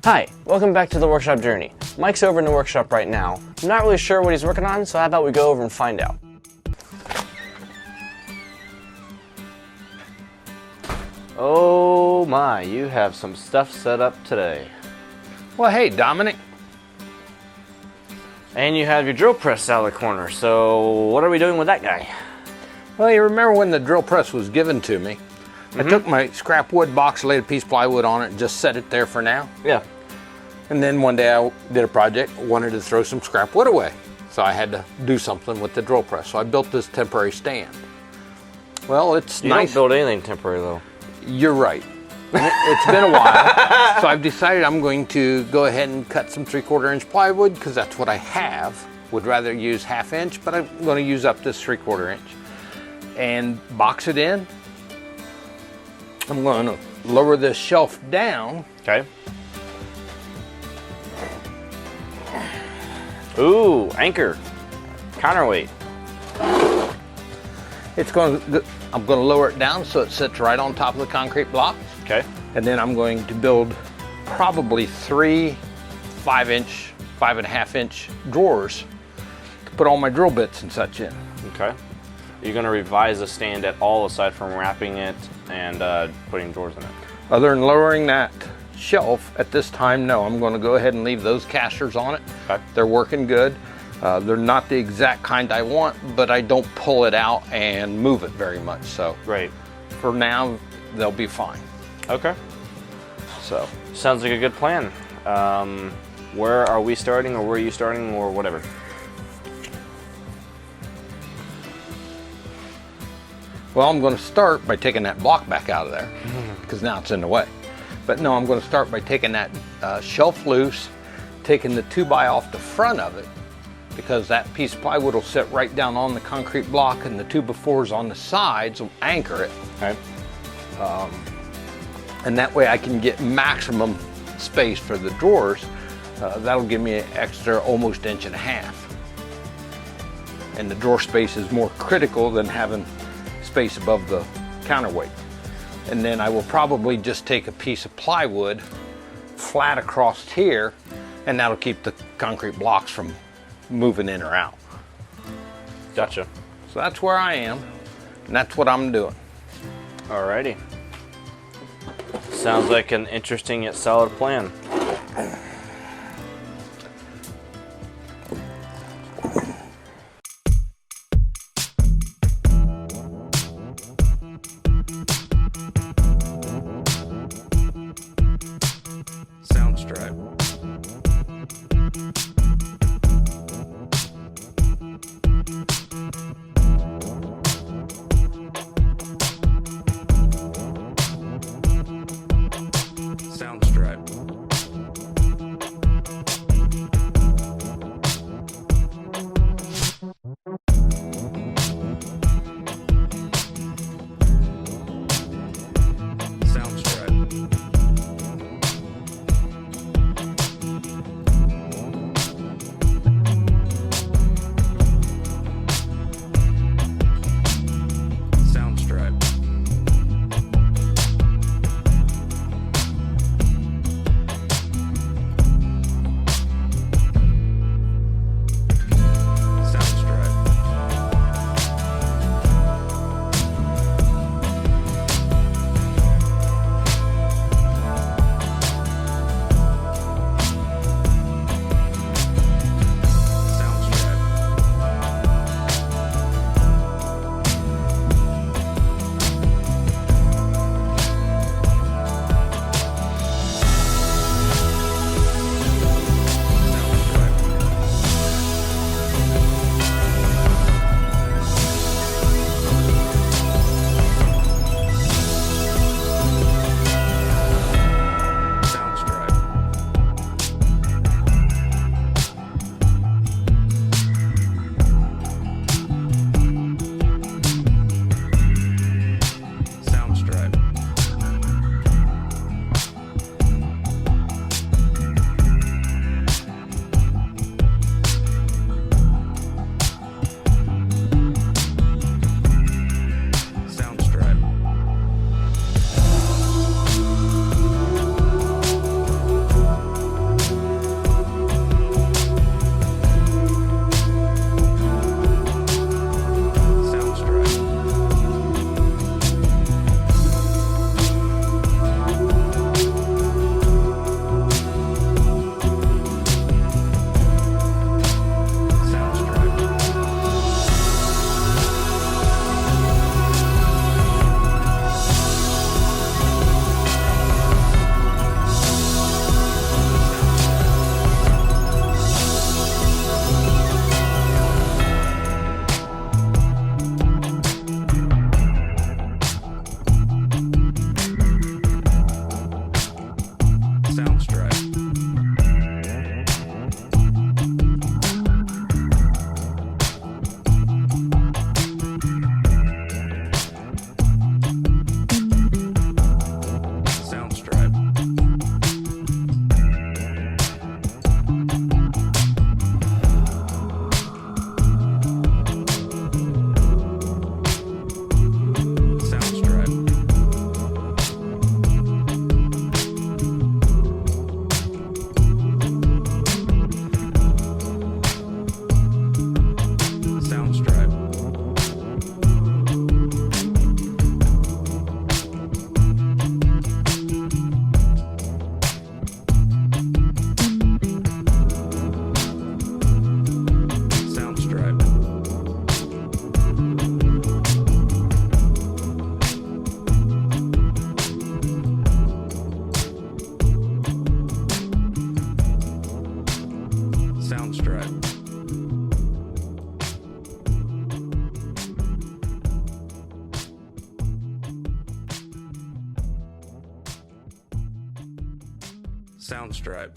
Hi, welcome back to the workshop journey. Mike's over in the workshop right now. I'm not really sure what he's working on, so how about we go over and find out. Oh my, you have some stuff set up today. Well, hey, Dominic. And you have your drill press out of the corner, so what are we doing with that guy? Well, you remember when the drill press was given to me? I took my scrap wood box, laid a piece of plywood on it, and just set it there for now. Yeah. And then one day I did a project, wanted to throw some scrap wood away. So I had to do something with the drill press. So I built this temporary stand. Well, it's You nice. don't build anything temporary though. You're right. It's been a while. So I've decided I'm going to go ahead and cut some 3/4 inch plywood because that's what I have. Would rather use 1/2 inch, but I'm going to use up this 3/4 inch. And box it in. I'm going to lower this shelf down. Okay. Ooh, anchor. Counterweight. I'm going to lower it down so it sits right on top of the concrete blocks. Okay. And then I'm going to build probably 3 5-inch, 5.5 inch drawers to put all my drill bits and such in. Okay. You're going to revise the stand at all aside from wrapping it and putting drawers in it? Other than lowering that shelf at this time, no, I'm going to go ahead and leave those casters on it. Okay. They're working good. They're not the exact kind I want, but I don't pull it out and move it very much. So Right. for now, they'll be fine. Okay. So Sounds like a good plan. Where are we starting, or where are you starting, or whatever? well, I'm going to start by taking that block back out of there because now it's in the way. But no, I'm going to start by taking that shelf loose, taking the 2x off the front of it, because that piece of plywood will sit right down on the concrete block, and the 2x4s on the sides will anchor it. Okay. And that way I can get maximum space for the drawers. That'll give me an extra almost 1.5 inches. And the drawer space is more critical than having space above the counterweight. And then I will probably just take a piece of plywood flat across here, and that'll keep the concrete blocks from moving in or out. Gotcha. So that's where I am, and that's what I'm doing. Alrighty. Sounds like an interesting yet solid plan. Soundstripe. Soundstripe. Soundstripe.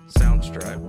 Soundstripe.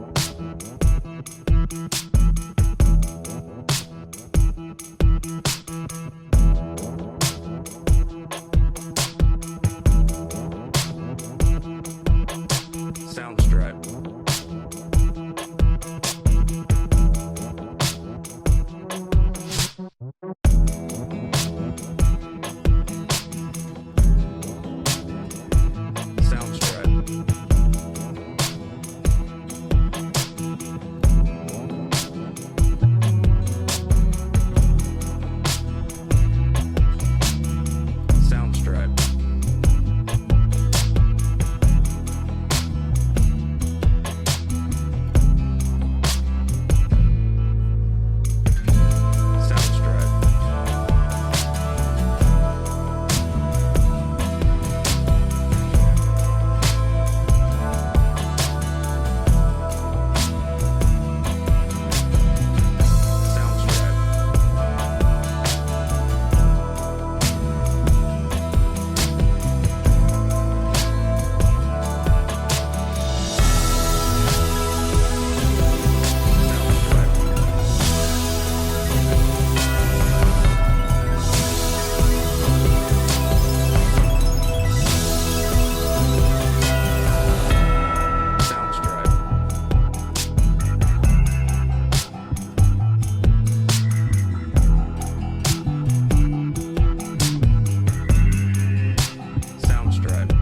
Soundstripe.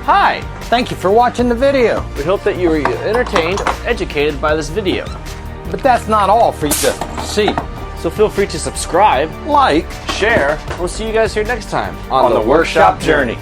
Hi! Thank you for watching the video. We hope that you were entertained or educated by this video. But that's not all for you to see. So feel free to subscribe, Like, share, and we'll see you guys here next time on the Workshop Journey.